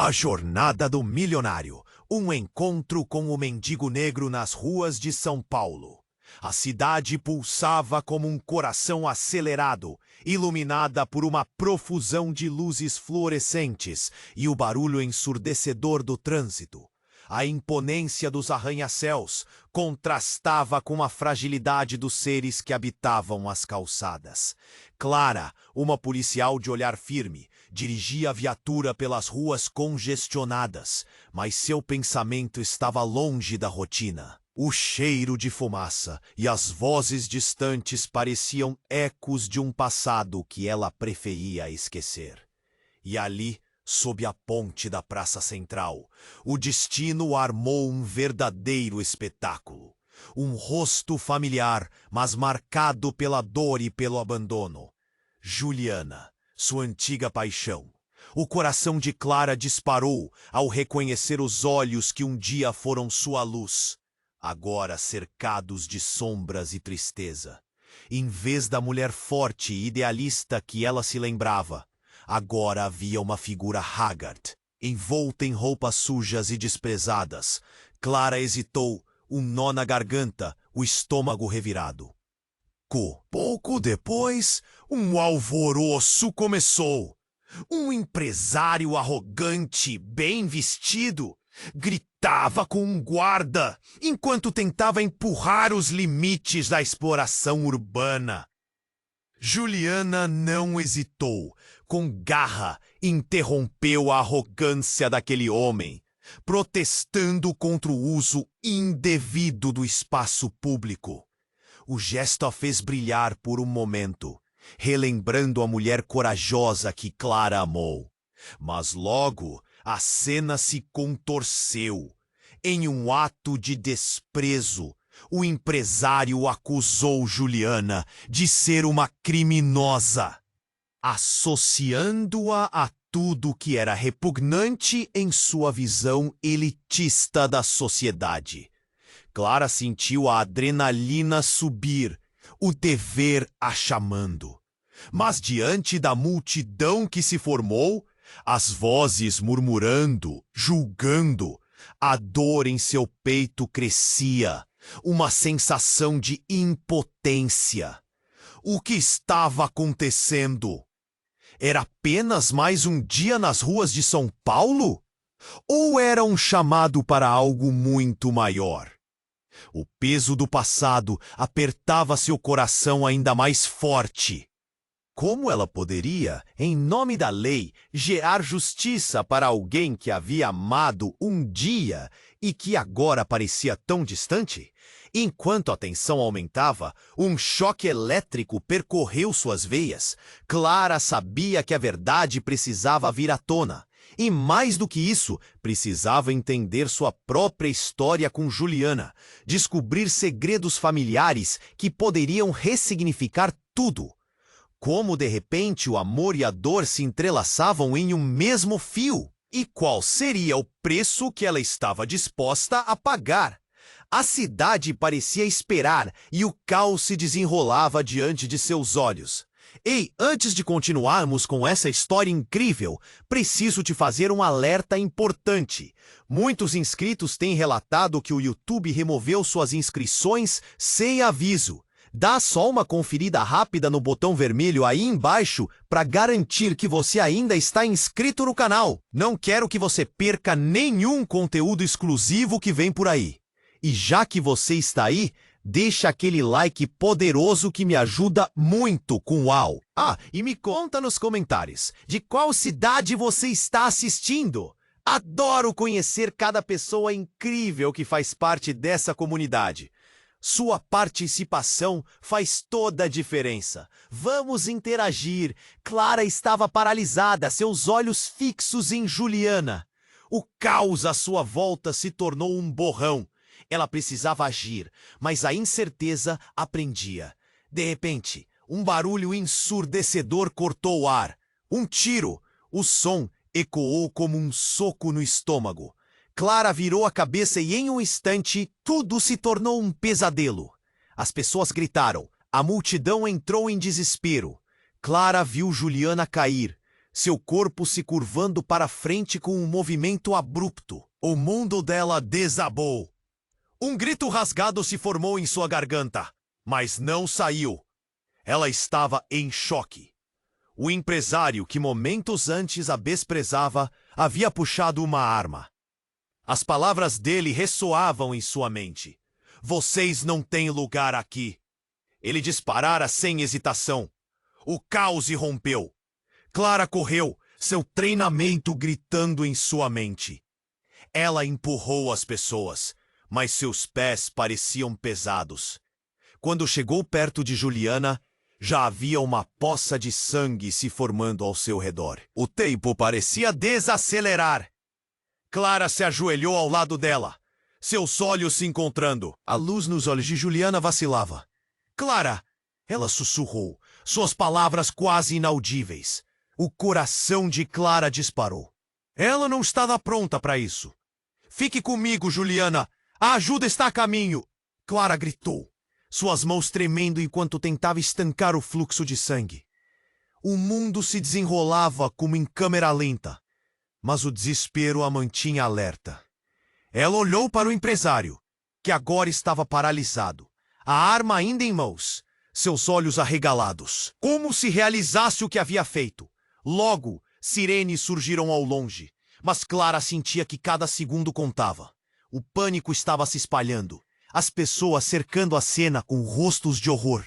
A Jornada do Milionário. Um encontro com o mendigo negro nas ruas de São Paulo. A cidade pulsava como um coração acelerado, iluminada por uma profusão de luzes fluorescentes e o barulho ensurdecedor do trânsito. A imponência dos arranha-céus contrastava com a fragilidade dos seres que habitavam as calçadas. Clara, uma policial de olhar firme, dirigia a viatura pelas ruas congestionadas, mas seu pensamento estava longe da rotina. O cheiro de fumaça e as vozes distantes pareciam ecos de um passado que ela preferia esquecer. E ali, sob a ponte da Praça Central, o destino armou um verdadeiro espetáculo. Um rosto familiar, mas marcado pela dor e pelo abandono. Juliana, sua antiga paixão. O coração de Clara disparou ao reconhecer os olhos que um dia foram sua luz, agora cercados de sombras e tristeza. Em vez da mulher forte e idealista que ela se lembrava, agora havia uma figura haggard, envolta em roupas sujas e desprezadas. Clara hesitou, um nó na garganta, o estômago revirado. Pouco depois, um alvoroço começou. Um empresário arrogante, bem vestido, gritava com um guarda, enquanto tentava empurrar os limites da exploração urbana. Juliana não hesitou. Com garra, interrompeu a arrogância daquele homem, protestando contra o uso indevido do espaço público. O gesto a fez brilhar por um momento, relembrando a mulher corajosa que Clara amou. Mas logo a cena se contorceu. Em um ato de desprezo, o empresário acusou Juliana de ser uma criminosa, associando-a a tudo que era repugnante em sua visão elitista da sociedade. Clara sentiu a adrenalina subir, o dever a chamando. Mas diante da multidão que se formou, as vozes murmurando, julgando, a dor em seu peito crescia, uma sensação de impotência. O que estava acontecendo? Era apenas mais um dia nas ruas de São Paulo? Ou era um chamado para algo muito maior? O peso do passado apertava seu coração ainda mais forte. Como ela poderia, em nome da lei, gerar justiça para alguém que havia amado um dia e que agora parecia tão distante? Enquanto a tensão aumentava, um choque elétrico percorreu suas veias. Clara sabia que a verdade precisava vir à tona. E mais do que isso, precisava entender sua própria história com Juliana, descobrir segredos familiares que poderiam ressignificar tudo. Como de repente o amor e a dor se entrelaçavam em um mesmo fio. E qual seria o preço que ela estava disposta a pagar? A cidade parecia esperar e o caos se desenrolava diante de seus olhos. Ei, antes de continuarmos com essa história incrível, preciso te fazer um alerta importante. Muitos inscritos têm relatado que o YouTube removeu suas inscrições sem aviso. Dá só uma conferida rápida no botão vermelho aí embaixo para garantir que você ainda está inscrito no canal. Não quero que você perca nenhum conteúdo exclusivo que vem por aí. E já que você está aí, deixa aquele like poderoso que me ajuda muito com uau. E me conta nos comentários de qual cidade você está assistindo. Adoro conhecer cada pessoa incrível que faz parte dessa comunidade. Sua participação faz toda a diferença. Vamos interagir. Clara estava paralisada, seus olhos fixos em Juliana. O caos à sua volta se tornou um borrão. Ela precisava agir, mas a incerteza a prendia. De repente, um barulho ensurdecedor cortou o ar. Um tiro. O som ecoou como um soco no estômago. Clara virou a cabeça e em um instante, tudo se tornou um pesadelo. As pessoas gritaram. A multidão entrou em desespero. Clara viu Juliana cair. seu corpo se curvando para frente com um movimento abrupto. O mundo dela desabou. Um grito rasgado se formou em sua garganta, mas não saiu. Ela estava em choque. O empresário que momentos antes a desprezava havia puxado uma arma. As palavras dele ressoavam em sua mente. Vocês não têm lugar aqui. Ele disparara sem hesitação. O caos irrompeu. Clara correu, seu treinamento gritando em sua mente. Ela empurrou as pessoas, mas seus pés pareciam pesados. Quando chegou perto de Juliana, já havia uma poça de sangue se formando ao seu redor. O tempo parecia desacelerar. Clara se ajoelhou ao lado dela, seus olhos se encontrando. A luz nos olhos de Juliana vacilava. Clara! Ela sussurrou, suas palavras quase inaudíveis. O coração de Clara disparou. Ela não estava pronta para isso. Fique comigo, Juliana. A ajuda está a caminho. Clara gritou, suas mãos tremendo enquanto tentava estancar o fluxo de sangue. O mundo se desenrolava como em câmera lenta, mas o desespero a mantinha alerta. Ela olhou para o empresário, que agora estava paralisado, a arma ainda em mãos, seus olhos arregalados, como se realizasse o que havia feito. Logo, sirenes surgiram ao longe, mas Clara sentia que cada segundo contava. O pânico estava se espalhando, as pessoas cercando a cena com rostos de horror.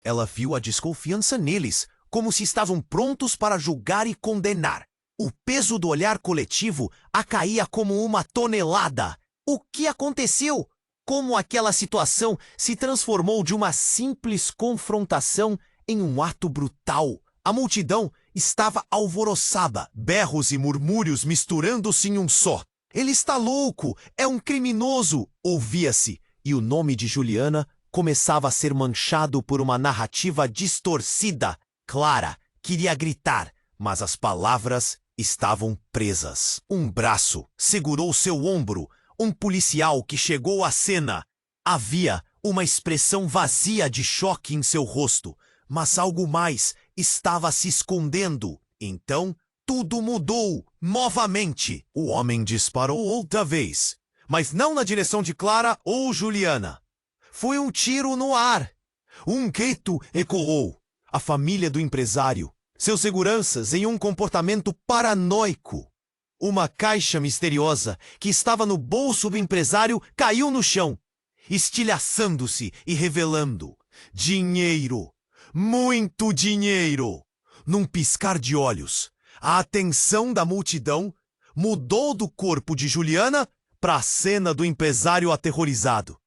Ela viu a desconfiança neles, como se estavam prontos para julgar e condenar. O peso do olhar coletivo a caía como uma tonelada. O que aconteceu? Como aquela situação se transformou de uma simples confrontação em um ato brutal? A multidão estava alvoroçada, berros e murmúrios misturando-se em um só. Ele está louco! É um criminoso! Ouvia-se, e o nome de Juliana começava a ser manchado por uma narrativa distorcida. Clara queria gritar, mas as palavras estavam presas. Um braço segurou seu ombro, um policial que chegou à cena. Havia uma expressão vazia de choque em seu rosto, mas algo mais estava se escondendo. Então, tudo mudou, novamente. O homem disparou outra vez, mas não na direção de Clara ou Juliana. Foi um tiro no ar. Um grito ecoou. A família do empresário, seus seguranças em um comportamento paranoico. Uma caixa misteriosa que estava no bolso do empresário caiu no chão, estilhaçando-se e revelando dinheiro. Muito dinheiro! Num piscar de olhos, a atenção da multidão mudou do corpo de Juliana para a cena do empresário aterrorizado.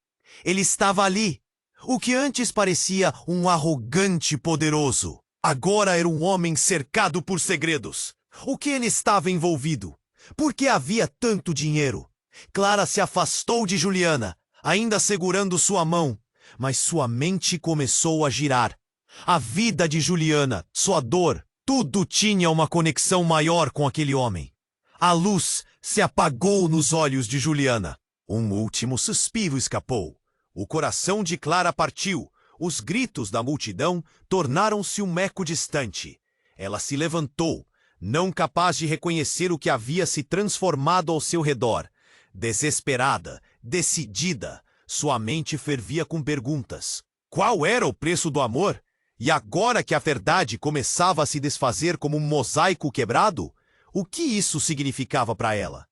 Ele estava ali. O que antes parecia um arrogante poderoso, agora era um homem cercado por segredos. O que ele estava envolvido? Por que havia tanto dinheiro? Clara se afastou de Juliana, ainda segurando sua mão, mas sua mente começou a girar. A vida de Juliana, sua dor, tudo tinha uma conexão maior com aquele homem. A luz se apagou nos olhos de Juliana. Um último suspiro escapou. O coração de Clara partiu. Os gritos da multidão tornaram-se um eco distante. Ela se levantou, não capaz de reconhecer o que havia se transformado ao seu redor. Desesperada, decidida, sua mente fervia com perguntas. Qual era o preço do amor? E agora que a verdade começava a se desfazer como um mosaico quebrado, o que isso significava para ela?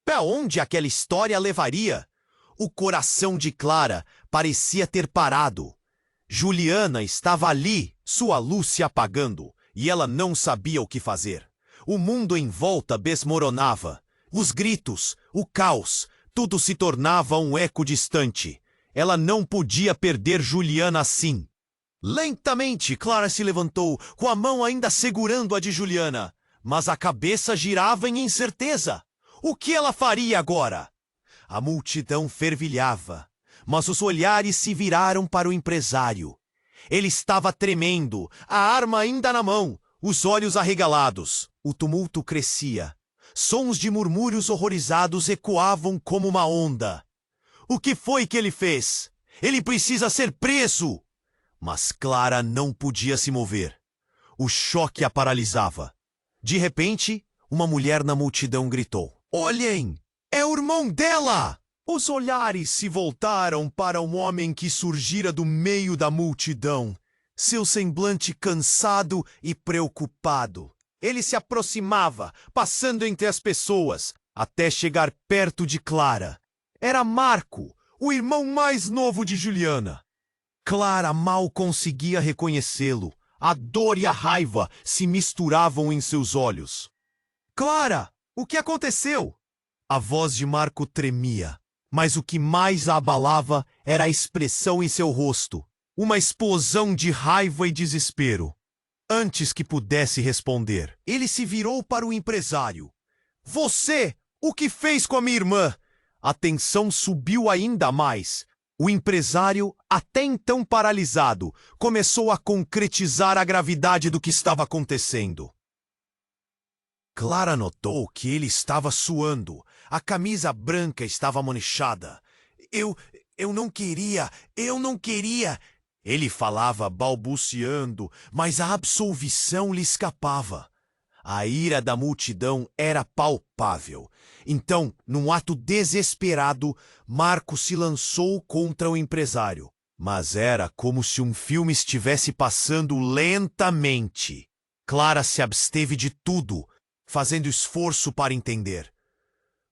Para onde aquela história levaria? O coração de Clara parecia ter parado. Juliana estava ali, sua luz se apagando, e ela não sabia o que fazer. O mundo em volta desmoronava. Os gritos, o caos, tudo se tornava um eco distante. Ela não podia perder Juliana assim. Lentamente, Clara se levantou, com a mão ainda segurando a de Juliana. Mas a cabeça girava em incerteza. O que ela faria agora? A multidão fervilhava, mas os olhares se viraram para o empresário. Ele estava tremendo, a arma ainda na mão, os olhos arregalados. O tumulto crescia. Sons de murmúrios horrorizados ecoavam como uma onda. O que foi que ele fez? Ele precisa ser preso! Mas Clara não podia se mover. O choque a paralisava. De repente, uma mulher na multidão gritou: "Olhem! É o irmão dela!" Os olhares se voltaram para um homem que surgira do meio da multidão, seu semblante cansado e preocupado. Ele se aproximava, passando entre as pessoas, até chegar perto de Clara. Era Marco, o irmão mais novo de Juliana. Clara mal conseguia reconhecê-lo. A dor e a raiva se misturavam em seus olhos. "Clara, o que aconteceu?" A voz de Marco tremia, mas o que mais a abalava era a expressão em seu rosto, uma explosão de raiva e desespero. Antes que pudesse responder, ele se virou para o empresário. "Você, o que fez com a minha irmã?" A tensão subiu ainda mais. O empresário, até então paralisado, começou a concretizar a gravidade do que estava acontecendo. Clara notou que ele estava suando. A camisa branca estava manchada. Eu não queria, eu não queria. Ele falava balbuciando, mas a absolvição lhe escapava. A ira da multidão era palpável. Então, num ato desesperado, Marco se lançou contra o empresário. Mas era como se um filme estivesse passando lentamente. Clara se absteve de tudo, fazendo esforço para entender.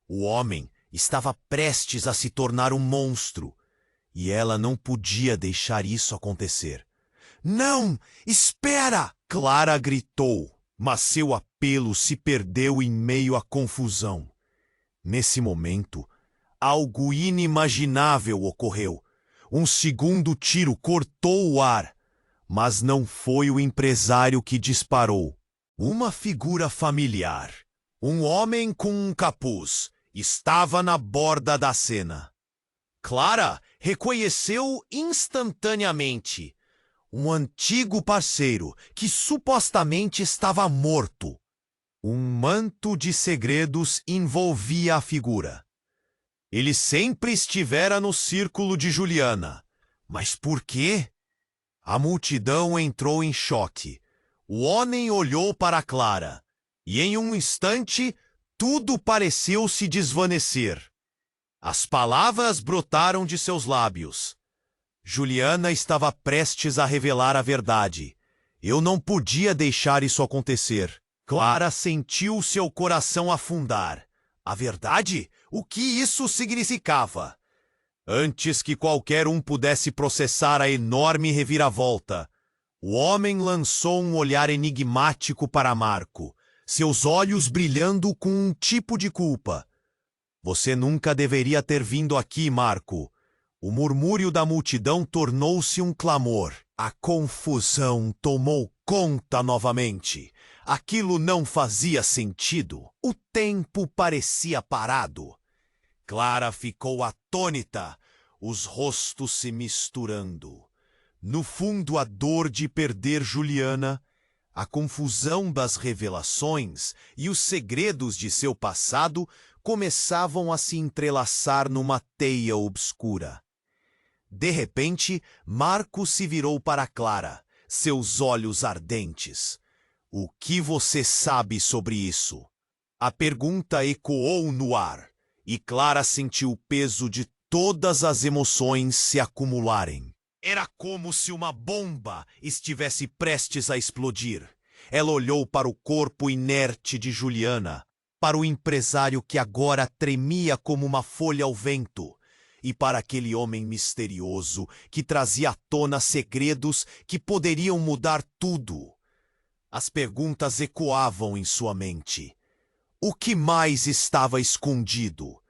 O homem estava prestes a se tornar um monstro, e ela não podia deixar isso acontecer. "Não! Espera!" Clara gritou, mas seu apelo se perdeu em meio à confusão. Nesse momento, algo inimaginável ocorreu. Um segundo tiro cortou o ar, mas não foi o empresário que disparou. Uma figura familiar, um homem com um capuz, estava na borda da cena. Clara reconheceu instantaneamente um antigo parceiro que supostamente estava morto. Um manto de segredos envolvia a figura. Ele sempre estivera no círculo de Juliana. Mas por quê? A multidão entrou em choque. O homem olhou para Clara, e em um instante tudo pareceu se desvanecer. As palavras brotaram de seus lábios. Juliana estava prestes a revelar a verdade. Eu não podia deixar isso acontecer. Clara sentiu seu coração afundar. A verdade? O que isso significava? Antes que qualquer um pudesse processar a enorme reviravolta, o homem lançou um olhar enigmático para Marco, seus olhos brilhando com um tipo de culpa. "Você nunca deveria ter vindo aqui, Marco." O murmúrio da multidão tornou-se um clamor. A confusão tomou conta novamente. Aquilo não fazia sentido. O tempo parecia parado. Clara ficou atônita, os rostos se misturando. No fundo, a dor de perder Juliana, a confusão das revelações e os segredos de seu passado começavam a se entrelaçar numa teia obscura. De repente, Marco se virou para Clara, seus olhos ardentes. "O que você sabe sobre isso?" A pergunta ecoou no ar, e Clara sentiu o peso de todas as emoções se acumularem. Era como se uma bomba estivesse prestes a explodir. Ela olhou para o corpo inerte de Juliana, para o empresário que agora tremia como uma folha ao vento, e para aquele homem misterioso que trazia à tona segredos que poderiam mudar tudo. As perguntas ecoavam em sua mente. O que mais estava escondido?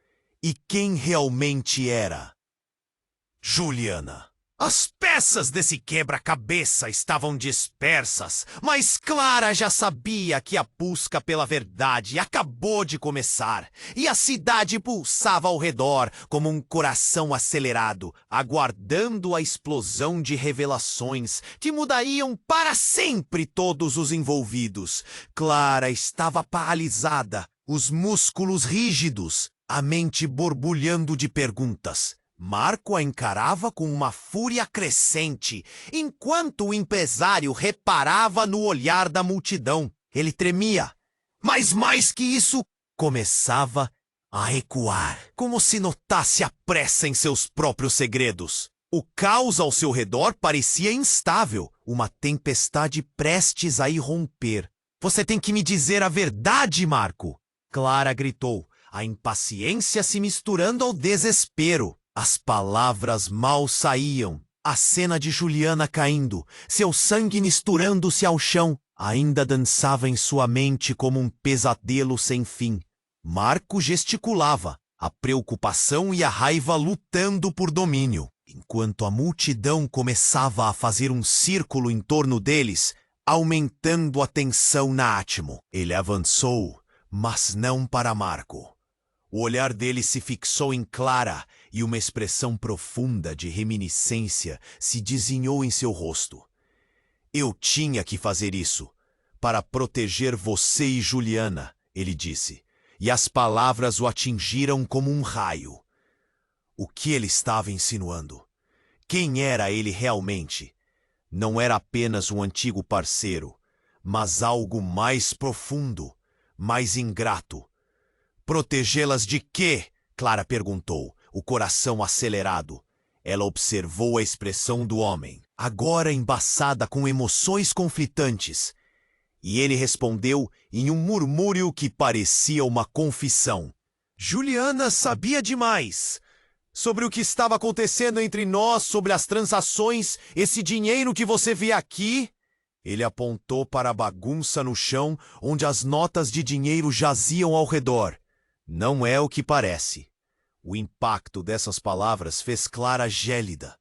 E quem realmente era? Juliana. As peças desse quebra-cabeça estavam dispersas, mas Clara já sabia que a busca pela verdade acabou de começar, e a cidade pulsava ao redor como um coração acelerado, aguardando a explosão de revelações que mudariam para sempre todos os envolvidos. Clara estava paralisada, os músculos rígidos, a mente borbulhando de perguntas. Marco a encarava com uma fúria crescente, enquanto o empresário reparava no olhar da multidão. Ele tremia, Mas mais que isso, começava a recuar, como se notasse a pressa em seus próprios segredos. O caos ao seu redor parecia instável, uma tempestade prestes a irromper. Você tem que me dizer a verdade, Marco! Clara gritou, a impaciência se misturando ao desespero. As palavras mal saíam. A cena de Juliana caindo, seu sangue misturando-se ao chão, ainda dançava em sua mente como um pesadelo sem fim. Marco gesticulava, a preocupação e a raiva lutando por domínio. Enquanto a multidão começava a fazer um círculo em torno deles, aumentando a tensão na atmo. Ele avançou, mas não para Marco. O olhar dele se fixou em Clara e uma expressão profunda de reminiscência se desenhou em seu rosto. Eu tinha que fazer isso, para proteger você e Juliana, ele disse, e as palavras o atingiram como um raio. O que ele estava insinuando? Quem era ele realmente? Não era apenas um antigo parceiro, mas algo mais profundo, mais ingrato. Protegê-las de quê? Clara perguntou, o coração acelerado. Ela observou a expressão do homem, agora embaçada com emoções conflitantes. E ele respondeu em um murmúrio que parecia uma confissão. Juliana sabia demais sobre o que estava acontecendo entre nós, sobre as transações, esse dinheiro que você vê aqui. Ele apontou para a bagunça no chão, onde as notas de dinheiro jaziam ao redor. Não é o que parece. O impacto dessas palavras fez Clara gélida.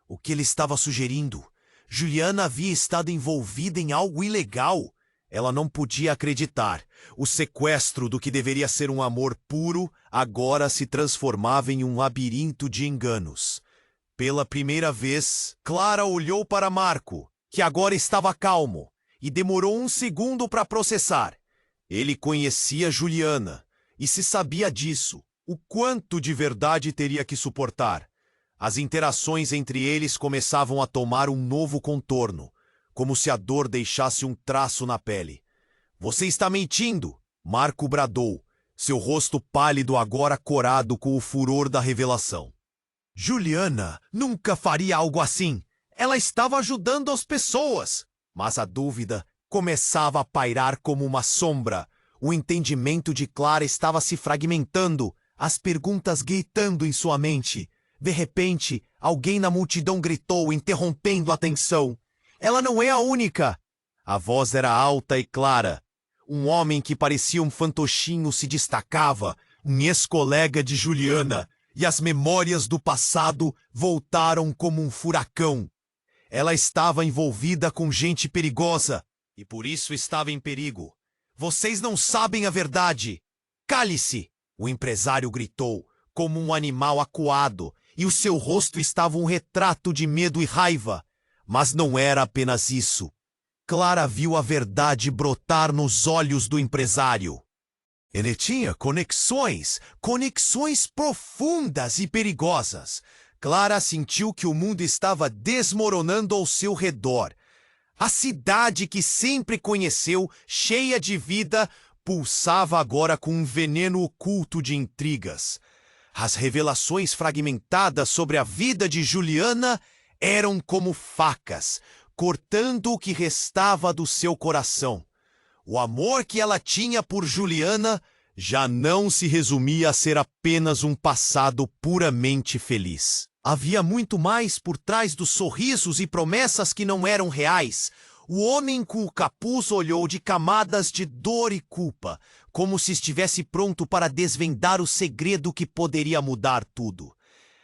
O que ele estava sugerindo? Juliana havia estado envolvida em algo ilegal. Ela não podia acreditar. O sequestro do que deveria ser um amor puro agora se transformava em um labirinto de enganos. Pela primeira vez, Clara olhou para Marco, que agora estava calmo, e demorou um segundo para processar. Ele conhecia Juliana, e se sabia disso, o quanto de verdade teria que suportar. As interações entre eles começavam a tomar um novo contorno, como se a dor deixasse um traço na pele. Você está mentindo! Marco bradou, seu rosto pálido agora corado com o furor da revelação. Juliana nunca faria algo assim. Ela estava ajudando as pessoas. Mas a dúvida começava a pairar como uma sombra. O entendimento de Clara estava se fragmentando, as perguntas gritando em sua mente. De repente, alguém na multidão gritou, interrompendo a tensão. Ela não é a única! A voz era alta e clara. Um homem que parecia um fantochinho se destacava, um ex-colega de Juliana, e as memórias do passado voltaram como um furacão. Ela estava envolvida com gente perigosa, e por isso estava em perigo. Vocês não sabem a verdade! Cale-se! O empresário gritou, como um animal acuado, e o seu rosto estava um retrato de medo e raiva. Mas não era apenas isso. Clara viu a verdade brotar nos olhos do empresário. Ele tinha conexões profundas e perigosas. Clara sentiu que o mundo estava desmoronando ao seu redor. A cidade que sempre conheceu, cheia de vida, pulsava agora com um veneno oculto de intrigas. As revelações fragmentadas sobre a vida de Juliana eram como facas, cortando o que restava do seu coração. O amor que ela tinha por Juliana já não se resumia a ser apenas um passado puramente feliz. Havia muito mais por trás dos sorrisos e promessas que não eram reais. O homem com o capuz olhou de camadas de dor e culpa, como se estivesse pronto para desvendar o segredo que poderia mudar tudo.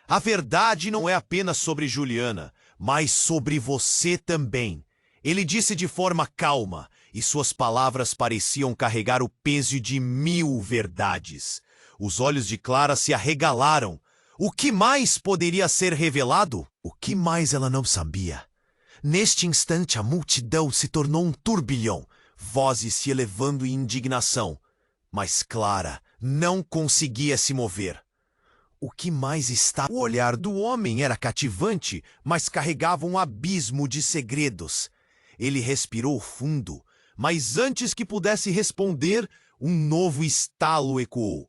A verdade não é apenas sobre Juliana, mas sobre você também. Ele disse de forma calma, e suas palavras pareciam carregar o peso de 1000 verdades. Os olhos de Clara se arregalaram. O que mais poderia ser revelado? O que mais ela não sabia? Neste instante, a multidão se tornou um turbilhão, vozes se elevando em indignação. Mas Clara não conseguia se mover. O que mais estava? O olhar do homem era cativante, mas carregava um abismo de segredos. Ele respirou fundo, mas antes que pudesse responder, Um novo estalo ecoou.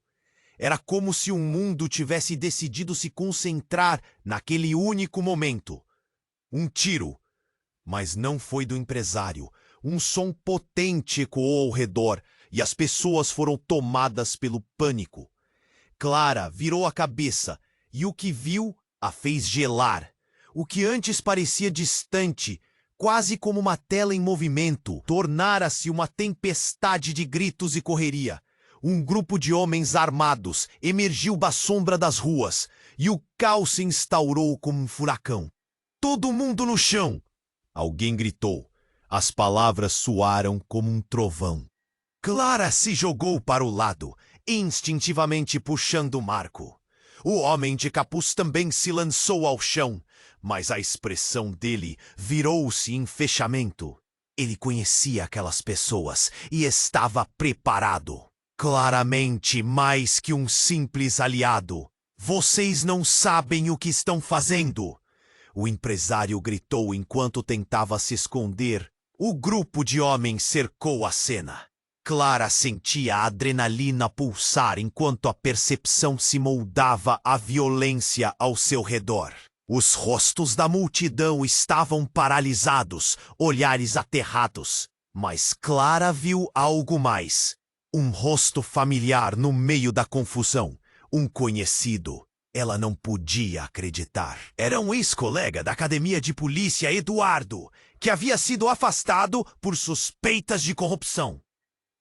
Era como se o mundo tivesse decidido se concentrar naquele único momento. Um tiro. Mas não foi do empresário. Um som potente ecoou ao redor e as pessoas foram tomadas pelo pânico. Clara virou a cabeça e o que viu a fez gelar. O que antes parecia distante, quase como uma tela em movimento, tornara-se uma tempestade de gritos e correria. Um grupo de homens armados emergiu da sombra das ruas e o caos se instaurou como um furacão. Todo mundo no chão! Alguém gritou. As palavras soaram como um trovão. Clara se jogou para o lado, instintivamente puxando Marco. O homem de capuz também se lançou ao chão, mas a expressão dele virou-se em fechamento. Ele conhecia aquelas pessoas e estava preparado. Claramente mais que um simples aliado. Vocês não sabem o que estão fazendo! O empresário gritou enquanto tentava se esconder. O grupo de homens cercou a cena. Clara sentia a adrenalina pulsar enquanto a percepção se moldava à violência ao seu redor. Os rostos da multidão estavam paralisados, olhares aterrados. Mas Clara viu algo mais. Um rosto familiar no meio da confusão. Um conhecido. Ela não podia acreditar. Era um ex-colega da academia de polícia, Eduardo, que havia sido afastado por suspeitas de corrupção.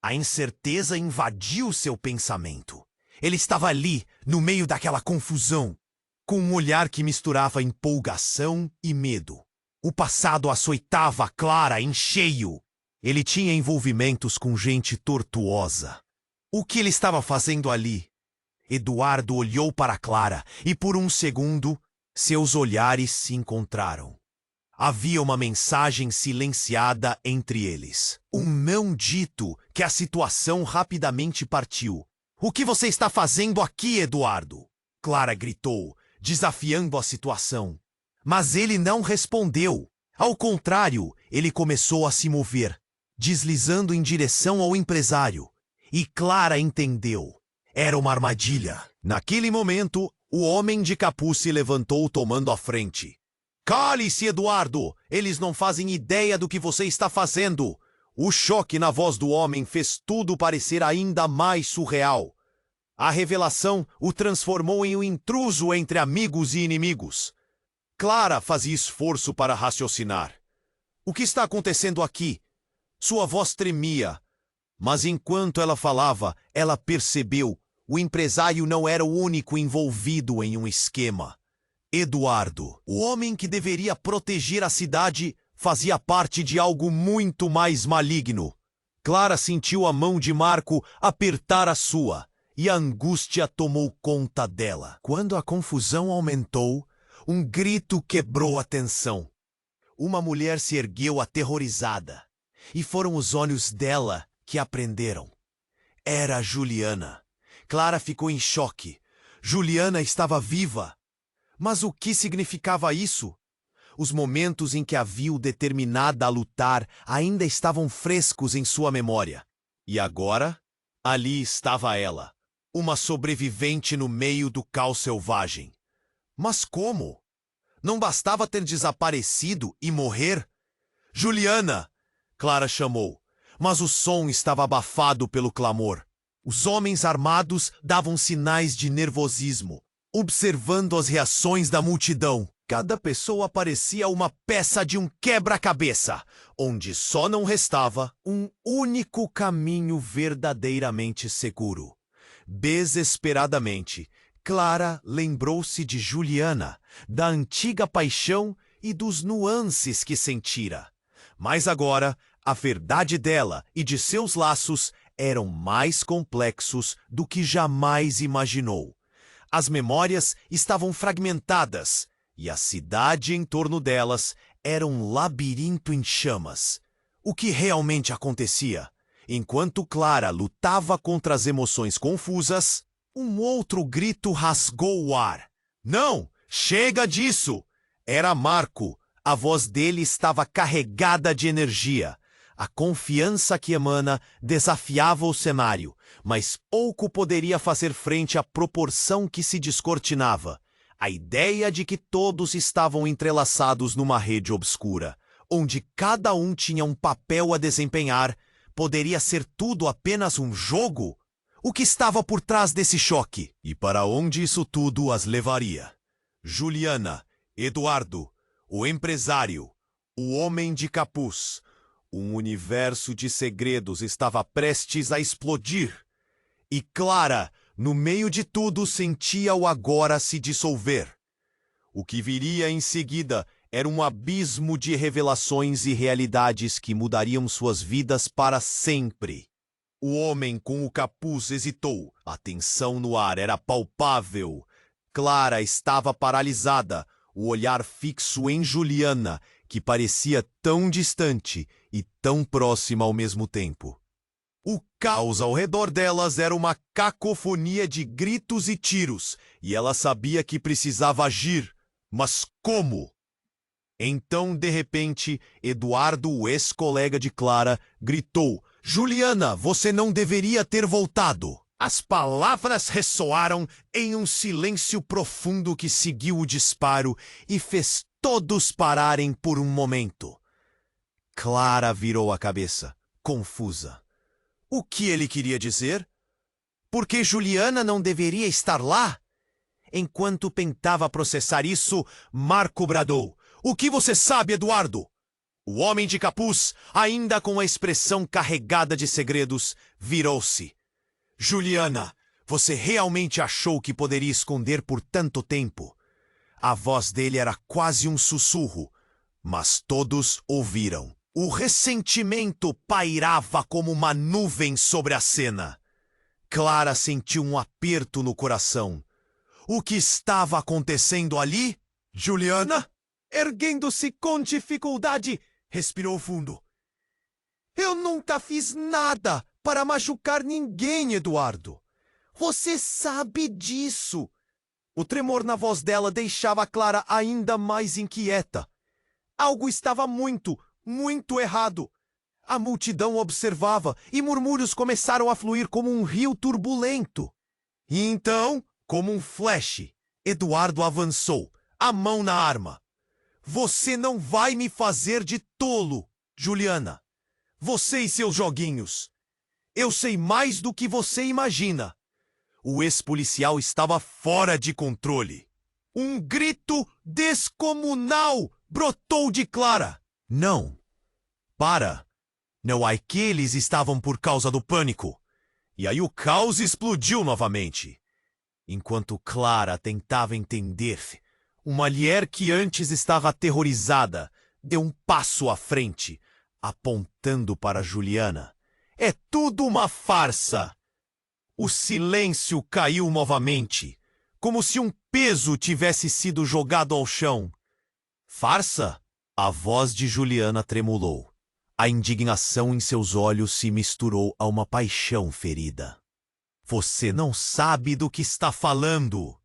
A incerteza invadiu seu pensamento. Ele estava ali, no meio daquela confusão, com um olhar que misturava empolgação e medo. O passado açoitava Clara em cheio. Ele tinha envolvimentos com gente tortuosa. O que ele estava fazendo ali? Eduardo olhou para Clara e, por um segundo, seus olhares se encontraram. Havia uma mensagem silenciada entre eles. Um não dito que a situação rapidamente partiu. O que você está fazendo aqui, Eduardo? Clara gritou, desafiando a situação. Mas ele não respondeu. Ao contrário, ele começou a se mover, deslizando em direção ao empresário. E Clara entendeu. Era uma armadilha. Naquele momento, o homem de capuz se levantou tomando a frente. Cale-se, Eduardo! Eles não fazem ideia do que você está fazendo! O choque na voz do homem fez tudo parecer ainda mais surreal. A revelação o transformou em um intruso entre amigos e inimigos. Clara fazia esforço para raciocinar. O que está acontecendo aqui? Sua voz tremia. Mas enquanto ela falava, ela percebeu. O empresário não era o único envolvido em um esquema. Eduardo, o homem que deveria proteger a cidade, fazia parte de algo muito mais maligno. Clara sentiu a mão de Marco apertar a sua, e a angústia tomou conta dela. Quando a confusão aumentou, um grito quebrou a tensão. Uma mulher se ergueu aterrorizada, e foram os olhos dela que aprenderam. Era Juliana. Clara ficou em choque. Juliana estava viva. Mas o que significava isso? Os momentos em que a viu determinada a lutar ainda estavam frescos em sua memória. E agora, ali estava ela, uma sobrevivente no meio do caos selvagem. Mas como? Não bastava ter desaparecido e morrer? Juliana! Clara chamou, mas o som estava abafado pelo clamor. Os homens armados davam sinais de nervosismo, observando as reações da multidão. Cada pessoa parecia uma peça de um quebra-cabeça, onde só não restava um único caminho verdadeiramente seguro. Desesperadamente, Clara lembrou-se de Juliana, da antiga paixão e dos nuances que sentira. Mas agora, a verdade dela e de seus laços eram mais complexos do que jamais imaginou. As memórias estavam fragmentadas e a cidade em torno delas era um labirinto em chamas. O que realmente acontecia? Enquanto Clara lutava contra as emoções confusas, um outro grito rasgou o ar. Não! Chega disso! Era Marco. A voz dele estava carregada de energia. A confiança que emana desafiava o cenário, mas pouco poderia fazer frente à proporção que se descortinava. A ideia de que todos estavam entrelaçados numa rede obscura, onde cada um tinha um papel a desempenhar, poderia ser tudo apenas um jogo? O que estava por trás desse choque? E para onde isso tudo as levaria? Juliana, Eduardo, o empresário, o homem de capuz. Um universo de segredos estava prestes a explodir. E Clara, no meio de tudo, sentia-o agora se dissolver. O que viria em seguida era um abismo de revelações e realidades que mudariam suas vidas para sempre. O homem com o capuz hesitou. A tensão no ar era palpável. Clara estava paralisada, o olhar fixo em Juliana, que parecia tão distante e tão próxima ao mesmo tempo. O caos ao redor delas era uma cacofonia de gritos e tiros, e ela sabia que precisava agir. Mas como? Então, de repente, Eduardo, o ex-colega de Clara, gritou: "Juliana, você não deveria ter voltado." As palavras ressoaram em um silêncio profundo que seguiu o disparo e fez todos pararem por um momento. Clara virou a cabeça, confusa. O que ele queria dizer? Por que Juliana não deveria estar lá? Enquanto tentava processar isso, Marco bradou: "O que você sabe, Eduardo?" O homem de capuz, ainda com a expressão carregada de segredos, virou-se. "Juliana, você realmente achou que poderia esconder por tanto tempo?" A voz dele era quase um sussurro, mas todos ouviram. O ressentimento pairava como uma nuvem sobre a cena. Clara sentiu um aperto no coração. O que estava acontecendo ali? Juliana, erguendo-se com dificuldade, respirou fundo. "Eu nunca fiz nada para machucar ninguém, Eduardo. Você sabe disso." O tremor na voz dela deixava Clara ainda mais inquieta. Algo estava muito errado. A multidão observava e murmúrios começaram a fluir como um rio turbulento. E então, como um flash, Eduardo avançou, a mão na arma. "Você não vai me fazer de tolo, Juliana. Você e seus joguinhos. Eu sei mais do que você imagina." O ex-policial estava fora de controle. Um grito descomunal brotou de Clara. "Não. Para. Não é que eles estavam por causa do pânico." E aí o caos explodiu novamente. Enquanto Clara tentava entender, uma mulher que antes estava aterrorizada deu um passo à frente, apontando para Juliana. "É tudo uma farsa." O silêncio caiu novamente, como se um peso tivesse sido jogado ao chão. "Farsa?" A voz de Juliana tremulou. A indignação em seus olhos se misturou a uma paixão ferida. "Você não sabe do que está falando."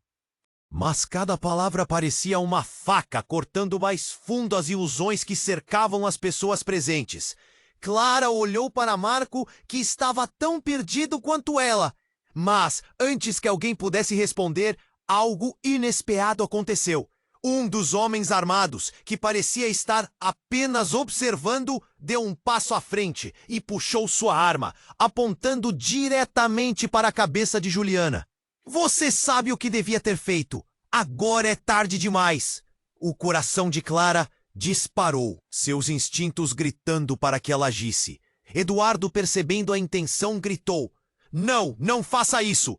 Mas cada palavra parecia uma faca cortando mais fundo as ilusões que cercavam as pessoas presentes. Clara olhou para Marco, que estava tão perdido quanto ela. Mas, antes que alguém pudesse responder, algo inesperado aconteceu. Um dos homens armados, que parecia estar apenas observando, deu um passo à frente e puxou sua arma, apontando diretamente para a cabeça de Juliana. "Você sabe o que devia ter feito. Agora é tarde demais." O coração de Clara disparou, seus instintos gritando para que ela agisse. Eduardo, percebendo a intenção, gritou: "Não, não faça isso!"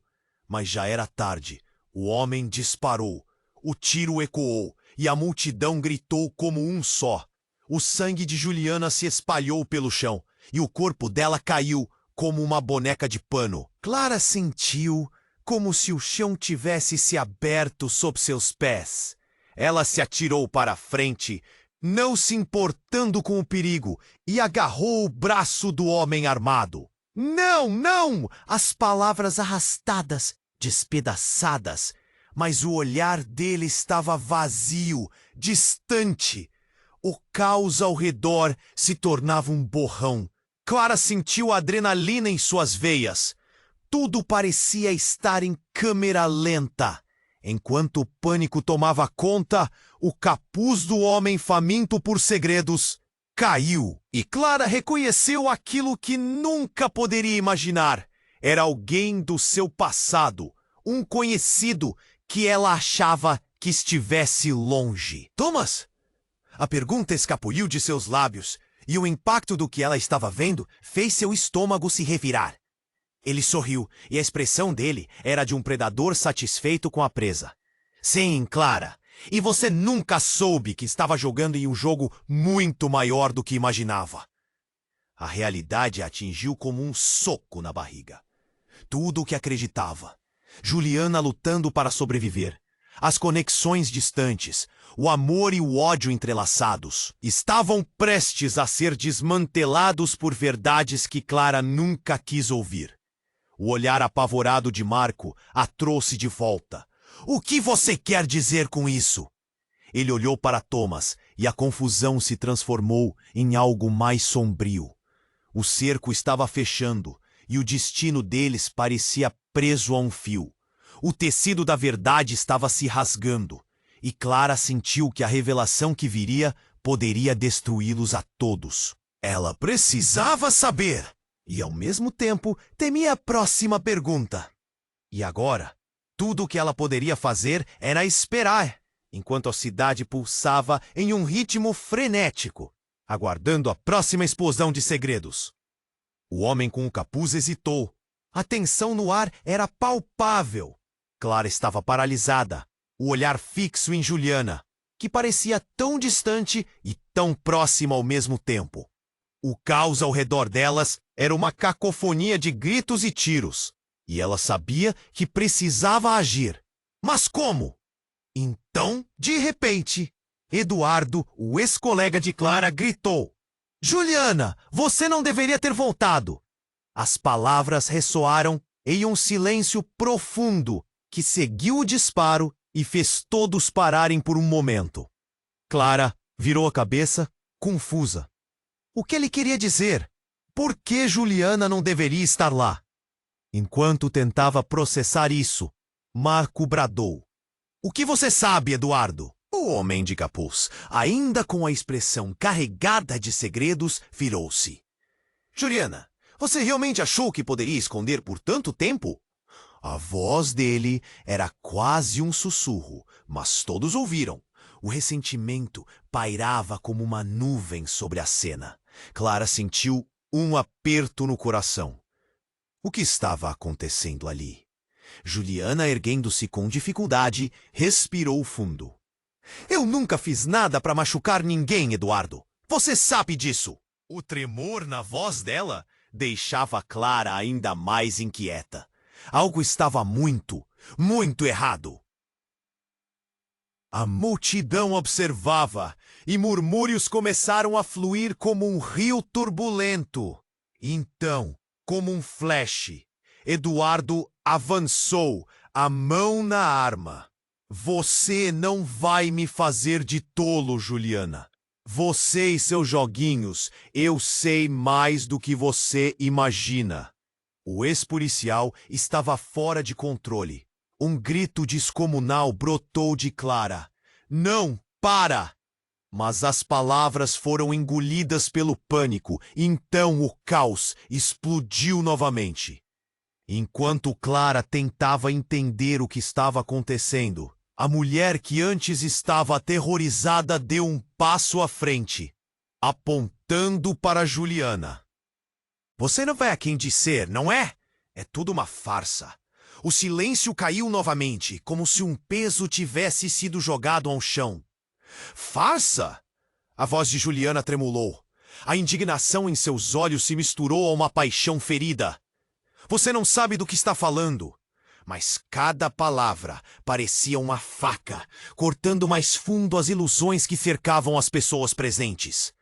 Mas já era tarde. O homem disparou. O tiro ecoou e a multidão gritou como um só. O sangue de Juliana se espalhou pelo chão e o corpo dela caiu como uma boneca de pano. Clara sentiu como se o chão tivesse se aberto sob seus pés. Ela se atirou para a frente, não se importando com o perigo, e agarrou o braço do homem armado. "Não, não!" As palavras arrastadas, despedaçadas, mas o olhar dele estava vazio, distante. o caos ao redor se tornava um borrão. Clara sentiu a adrenalina em suas veias. Tudo parecia estar em câmera lenta. Enquanto o pânico tomava conta, o capuz do homem faminto por segredos caiu. E Clara reconheceu aquilo que nunca poderia imaginar. Era alguém do seu passado, um conhecido que ela achava que estivesse longe. Thomas? A pergunta escapuliu de seus lábios, e o impacto do que ela estava vendo fez seu estômago se revirar. Ele sorriu, e a expressão dele era de um predador satisfeito com a presa. Sim, Clara, e você nunca soube que estava jogando em um jogo muito maior do que imaginava. A realidade a atingiu como um soco na barriga. Tudo o que acreditava. Juliana lutando para sobreviver. As conexões distantes, o amor e o ódio entrelaçados, estavam prestes a ser desmantelados por verdades que Clara nunca quis ouvir. O olhar apavorado de Marco a trouxe de volta. O que você quer dizer com isso? Ele olhou para Thomas e a confusão se transformou em algo mais sombrio. O cerco estava fechando e o destino deles parecia preso a um fio. O tecido da verdade estava se rasgando, e Clara sentiu que a revelação que viria poderia destruí-los a todos. Ela precisava saber, e ao mesmo tempo temia a próxima pergunta. E agora, tudo o que ela poderia fazer era esperar, enquanto a cidade pulsava em um ritmo frenético, aguardando a próxima explosão de segredos. O homem com o capuz hesitou. A tensão no ar era palpável. Clara estava paralisada, o olhar fixo em Juliana, que parecia tão distante e tão próxima ao mesmo tempo. O caos ao redor delas era uma cacofonia de gritos e tiros, e ela sabia que precisava agir. Mas como? Então, de repente, Eduardo, o ex-colega de Clara, gritou: "Juliana, você não deveria ter voltado!" As palavras ressoaram em um silêncio profundo que seguiu o disparo e fez todos pararem por um momento. Clara virou a cabeça, confusa. O que ele queria dizer? Por que Juliana não deveria estar lá? Enquanto tentava processar isso, Marco bradou: "O que você sabe, Eduardo?" O homem de capuz, ainda com a expressão carregada de segredos, virou-se. "Juliana, você realmente achou que poderia esconder por tanto tempo?" A voz dele era quase um sussurro, mas todos ouviram. O ressentimento pairava como uma nuvem sobre a cena. Clara sentiu um aperto no coração. O que estava acontecendo ali? Juliana, erguendo-se com dificuldade, respirou fundo. "Eu nunca fiz nada para machucar ninguém, Eduardo. Você sabe disso." O tremor na voz dela deixava Clara ainda mais inquieta. Algo estava muito, muito errado. A multidão observava, e murmúrios começaram a fluir como um rio turbulento. Então, como um flash, Eduardo avançou, a mão na arma. "Você não vai me fazer de tolo, Juliana. Você e seus joguinhos, eu sei mais do que você imagina." O ex-policial estava fora de controle. Um grito descomunal brotou de Clara: "Não, para!" Mas as palavras foram engolidas pelo pânico, então o caos explodiu novamente. Enquanto Clara tentava entender o que estava acontecendo, a mulher que antes estava aterrorizada deu um passo à frente, apontando para Juliana. "Você não vai a quem dizer, não é? É tudo uma farsa." O silêncio caiu novamente, como se um peso tivesse sido jogado ao chão. "Farsa?" A voz de Juliana tremulou. A indignação em seus olhos se misturou a uma paixão ferida. "Você não sabe do que está falando." Mas cada palavra parecia uma faca, cortando mais fundo as ilusões que cercavam as pessoas presentes.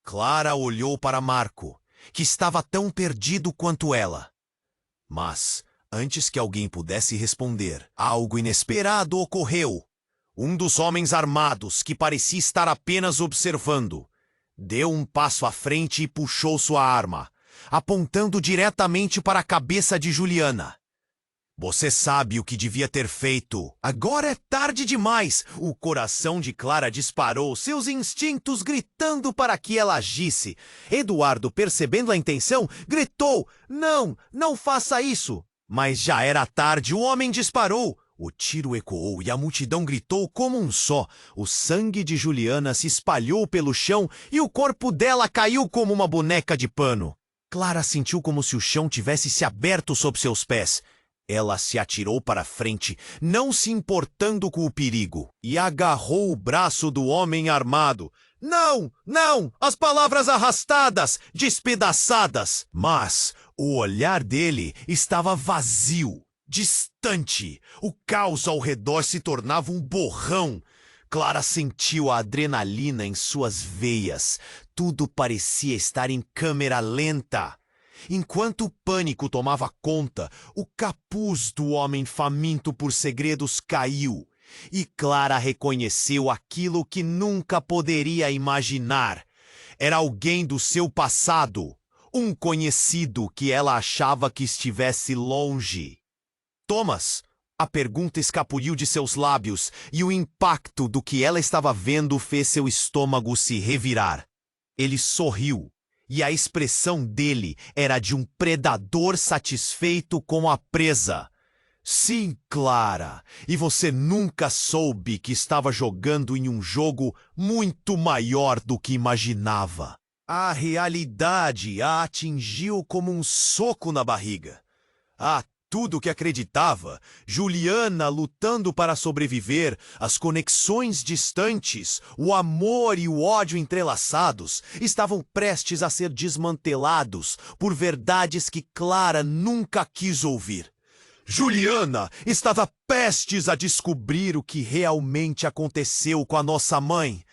Clara olhou para Marco, que estava tão perdido quanto ela. Mas, antes que alguém pudesse responder, algo inesperado ocorreu. Um dos homens armados, que parecia estar apenas observando, deu um passo à frente e puxou sua arma, apontando diretamente para a cabeça de Juliana. Você sabe o que devia ter feito. Agora é tarde demais. O coração de Clara disparou, seus instintos gritando para que ela agisse. Eduardo, percebendo a intenção, gritou: Não, não faça isso! Mas já era tarde, o homem disparou. O tiro ecoou e a multidão gritou como um só. O sangue de Juliana se espalhou pelo chão e o corpo dela caiu como uma boneca de pano. Clara sentiu como se o chão tivesse se aberto sob seus pés. Ela se atirou para frente, não se importando com o perigo, e agarrou o braço do homem armado. Não, não! As palavras arrastadas, despedaçadas. Mas o olhar dele estava vazio, distante. O caos ao redor se tornava um borrão. Clara sentiu a adrenalina em suas veias. Tudo parecia estar em câmera lenta. Enquanto o pânico tomava conta, o capuz do homem faminto por segredos caiu, e Clara reconheceu aquilo que nunca poderia imaginar. Era alguém do seu passado, um conhecido que ela achava que estivesse longe. Thomas, a pergunta escapuliu de seus lábios, e o impacto do que ela estava vendo fez seu estômago se revirar. Ele sorriu. E a expressão dele era de um predador satisfeito com a presa. Sim, Clara, e você nunca soube que estava jogando em um jogo muito maior do que imaginava. A realidade a atingiu como um soco na barriga. Tudo o que acreditava, Juliana lutando para sobreviver, as conexões distantes, o amor e o ódio entrelaçados, estavam prestes a ser desmantelados por verdades que Clara nunca quis ouvir. Juliana estava prestes a descobrir o que realmente aconteceu com a nossa mãe,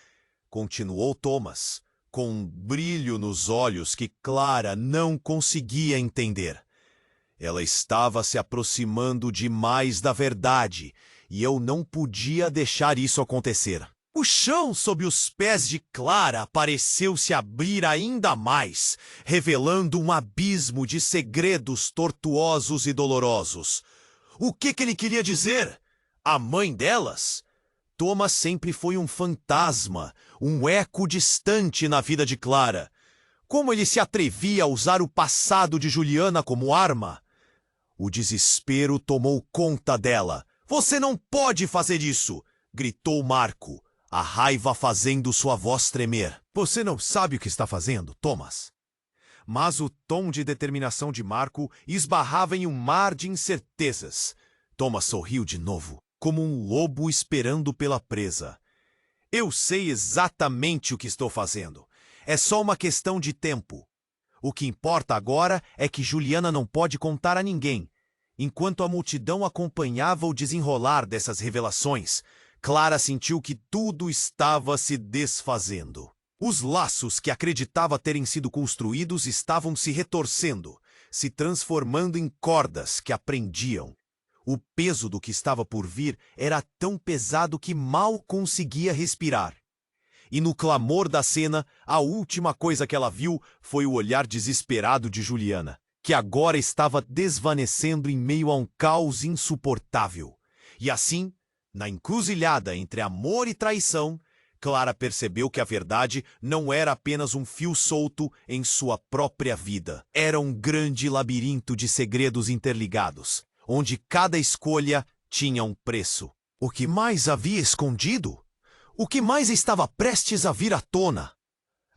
continuou Thomas, com um brilho nos olhos que Clara não conseguia entender. Ela estava se aproximando demais da verdade, e eu não podia deixar isso acontecer. O chão sob os pés de Clara pareceu se abrir ainda mais, revelando um abismo de segredos tortuosos e dolorosos. O que ele queria dizer? A mãe delas? Thomas sempre foi um fantasma, um eco distante na vida de Clara. Como ele se atrevia a usar o passado de Juliana como arma? O desespero tomou conta dela. Você não pode fazer isso! Gritou Marco, a raiva fazendo sua voz tremer. Você não sabe o que está fazendo, Thomas. Mas o tom de determinação de Marco esbarrava em um mar de incertezas. Thomas sorriu de novo, como um lobo esperando pela presa. Eu sei exatamente o que estou fazendo. É só uma questão de tempo. O que importa agora é que Juliana não pode contar a ninguém. Enquanto a multidão acompanhava o desenrolar dessas revelações, Clara sentiu que tudo estava se desfazendo. Os laços que acreditava terem sido construídos estavam se retorcendo, se transformando em cordas que a prendiam. O peso do que estava por vir era tão pesado que mal conseguia respirar. E no clamor da cena, a última coisa que ela viu foi o olhar desesperado de Juliana, que agora estava desvanecendo em meio a um caos insuportável. E assim, na encruzilhada entre amor e traição, Clara percebeu que a verdade não era apenas um fio solto em sua própria vida. Era um grande labirinto de segredos interligados, onde cada escolha tinha um preço. O que mais havia escondido? O que mais estava prestes a vir à tona?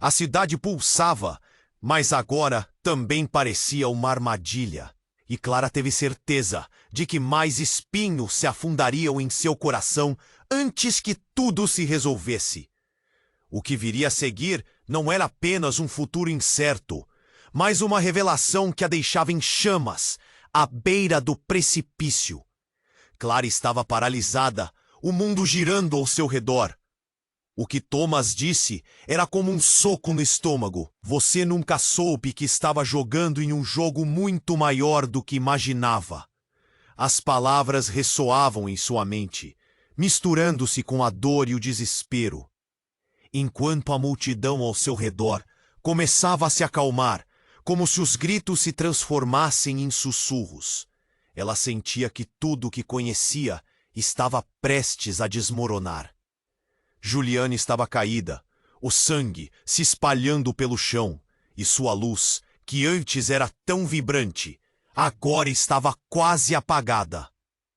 A cidade pulsava, mas agora também parecia uma armadilha. E Clara teve certeza de que mais espinhos se afundariam em seu coração antes que tudo se resolvesse. O que viria a seguir não era apenas um futuro incerto, mas uma revelação que a deixava em chamas, à beira do precipício. Clara estava paralisada, o mundo girando ao seu redor. O que Thomas disse era como um soco no estômago. Você nunca soube que estava jogando em um jogo muito maior do que imaginava. As palavras ressoavam em sua mente, misturando-se com a dor e o desespero. Enquanto a multidão ao seu redor começava a se acalmar, como se os gritos se transformassem em sussurros, ela sentia que tudo o que conhecia estava prestes a desmoronar. Juliana estava caída, o sangue se espalhando pelo chão, e sua luz, que antes era tão vibrante, agora estava quase apagada.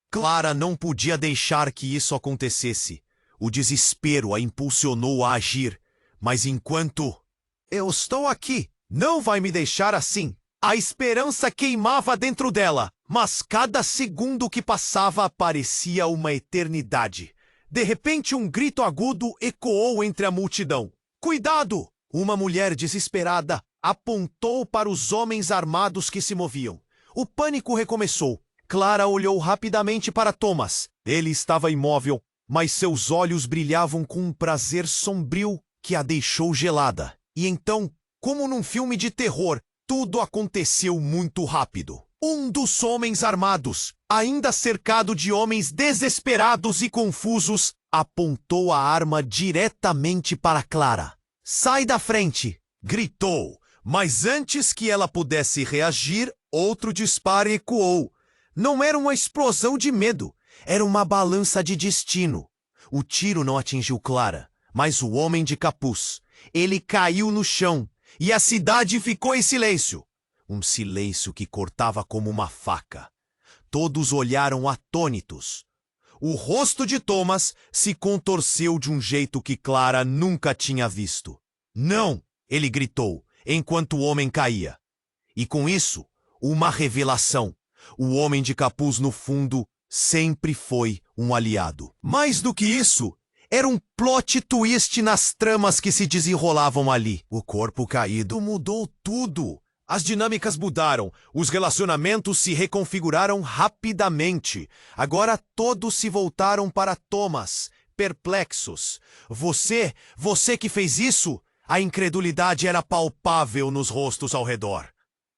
Clara não podia deixar que isso acontecesse. O desespero a impulsionou a agir, mas enquanto... Eu estou aqui! Não vai me deixar assim! A esperança queimava dentro dela, mas cada segundo que passava parecia uma eternidade. De repente, um grito agudo ecoou entre a multidão. Cuidado! Uma mulher desesperada apontou para os homens armados que se moviam. O pânico recomeçou. Clara olhou rapidamente para Thomas. Ele estava imóvel, mas seus olhos brilhavam com um prazer sombrio que a deixou gelada. E então, como num filme de terror, tudo aconteceu muito rápido. Um dos homens armados, ainda cercado de homens desesperados e confusos, apontou a arma diretamente para Clara. Sai da frente! Gritou, mas antes que ela pudesse reagir, outro disparo ecoou. Não era uma explosão de medo, era uma balança de destino. O tiro não atingiu Clara, mas o homem de capuz. Ele caiu no chão e a cidade ficou em silêncio. Um silêncio que cortava como uma faca. Todos olharam atônitos. O rosto de Thomas se contorceu de um jeito que Clara nunca tinha visto. Não! Ele gritou, enquanto o homem caía. E com isso, uma revelação. O homem de capuz no fundo sempre foi um aliado. Mais do que isso, era um plot twist nas tramas que se desenrolavam ali. O corpo caído mudou tudo. As dinâmicas mudaram, os relacionamentos se reconfiguraram rapidamente. Agora todos se voltaram para Thomas, perplexos. Você que fez isso? A incredulidade era palpável nos rostos ao redor.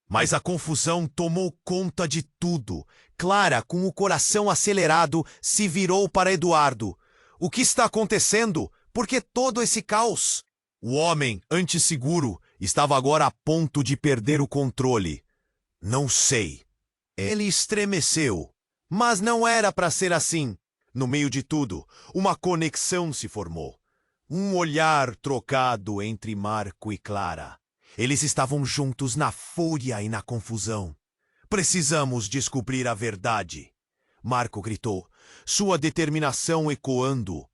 Mas a confusão tomou conta de tudo. Clara, com o coração acelerado, se virou para Eduardo. O que está acontecendo? Por que todo esse caos? O homem, antes seguro, estava agora a ponto de perder o controle. Não sei. Ele estremeceu. Mas não era para ser assim. No meio de tudo, uma conexão se formou. Um olhar trocado entre Marco e Clara. Eles estavam juntos na fúria e na confusão. Precisamos descobrir a verdade. Marco gritou, sua determinação ecoando.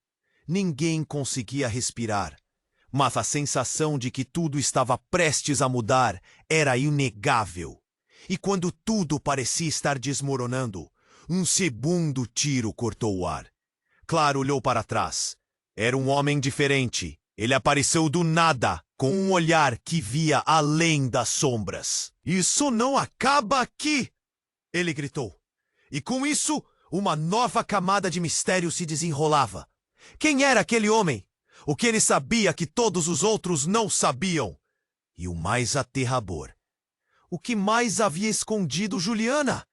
Ninguém conseguia respirar. Mas a sensação de que tudo estava prestes a mudar era inegável. E quando tudo parecia estar desmoronando, um segundo tiro cortou o ar. Clara olhou para trás. Era um homem diferente. Ele apareceu do nada, com um olhar que via além das sombras. Isso não acaba aqui! Ele gritou. E com isso, uma nova camada de mistério se desenrolava. Quem era aquele homem? O que ele sabia que todos os outros não sabiam? E o mais aterrador, o que mais havia escondido Juliana?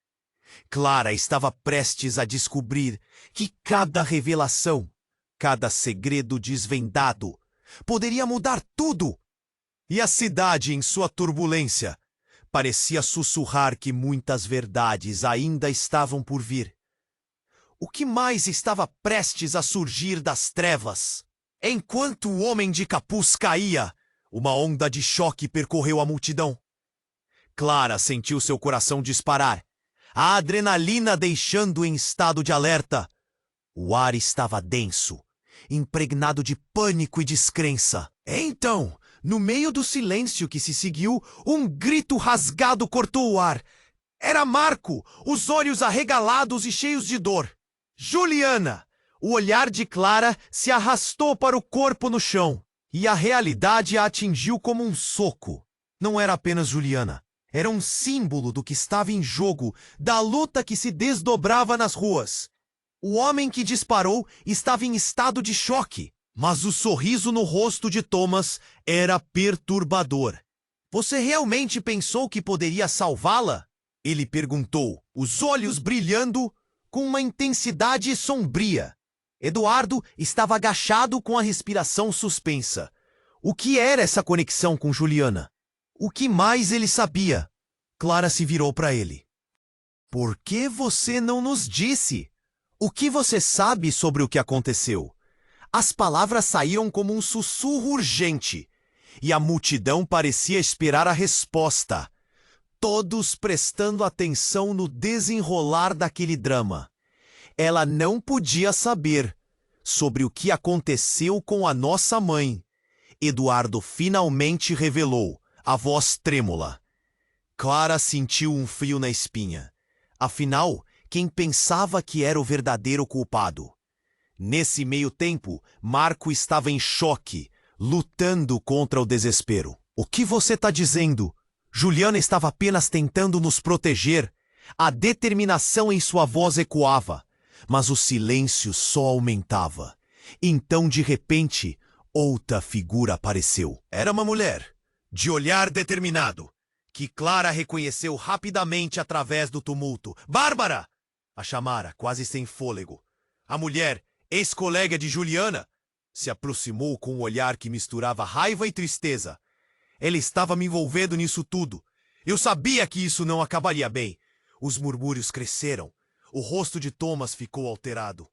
Clara estava prestes a descobrir que cada revelação, cada segredo desvendado, poderia mudar tudo. E a cidade, em sua turbulência, parecia sussurrar que muitas verdades ainda estavam por vir. O que mais estava prestes a surgir das trevas? Enquanto o homem de capuz caía, uma onda de choque percorreu a multidão. Clara sentiu seu coração disparar, a adrenalina deixando em estado de alerta. O ar estava denso, impregnado de pânico e descrença. Então, no meio do silêncio que se seguiu, um grito rasgado cortou o ar. Era Marco, os olhos arregalados e cheios de dor. Juliana! O olhar de Clara se arrastou para o corpo no chão, e a realidade a atingiu como um soco. Não era apenas Juliana. Era um símbolo do que estava em jogo, da luta que se desdobrava nas ruas. O homem que disparou estava em estado de choque, mas o sorriso no rosto de Thomas era perturbador. Você realmente pensou que poderia salvá-la? Ele perguntou, os olhos brilhando com uma intensidade sombria. Eduardo estava agachado com a respiração suspensa. O que era essa conexão com Juliana? O que mais ele sabia? Clara se virou para ele. Por que você não nos disse? O que você sabe sobre o que aconteceu? As palavras saíram como um sussurro urgente, e a multidão parecia esperar a resposta, todos prestando atenção no desenrolar daquele drama. Ela não podia saber sobre o que aconteceu com a nossa mãe. Eduardo finalmente revelou, a voz trêmula. Clara sentiu um frio na espinha. Afinal, quem pensava que era o verdadeiro culpado? Nesse meio tempo, Marco estava em choque, lutando contra o desespero. O que você está dizendo? Juliana estava apenas tentando nos proteger. A determinação em sua voz ecoava, mas o silêncio só aumentava. Então, de repente, outra figura apareceu. Era uma mulher, de olhar determinado, que Clara reconheceu rapidamente através do tumulto. Bárbara! A chamara, quase sem fôlego. A mulher, ex-colega de Juliana, se aproximou com um olhar que misturava raiva e tristeza. Ela estava me envolvendo nisso tudo. Eu sabia que isso não acabaria bem. Os murmúrios cresceram. O rosto de Thomas ficou alterado.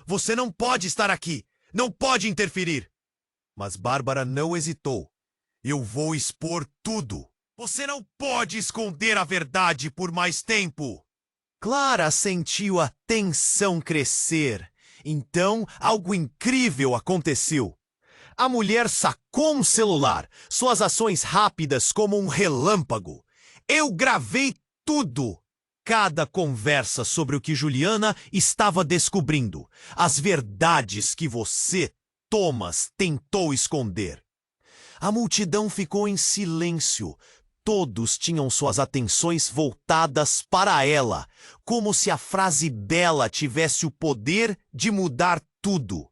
Você não pode estar aqui! Não pode interferir! Mas Bárbara não hesitou. Eu vou expor tudo. Você não pode esconder a verdade por mais tempo. Clara sentiu a tensão crescer. Então, algo incrível aconteceu. A mulher sacou um celular, suas ações rápidas como um relâmpago. Eu gravei tudo. Cada conversa sobre o que Juliana estava descobrindo. As verdades que você, Thomas, tentou esconder. A multidão ficou em silêncio. Todos tinham suas atenções voltadas para ela, como se a frase bela tivesse o poder de mudar tudo.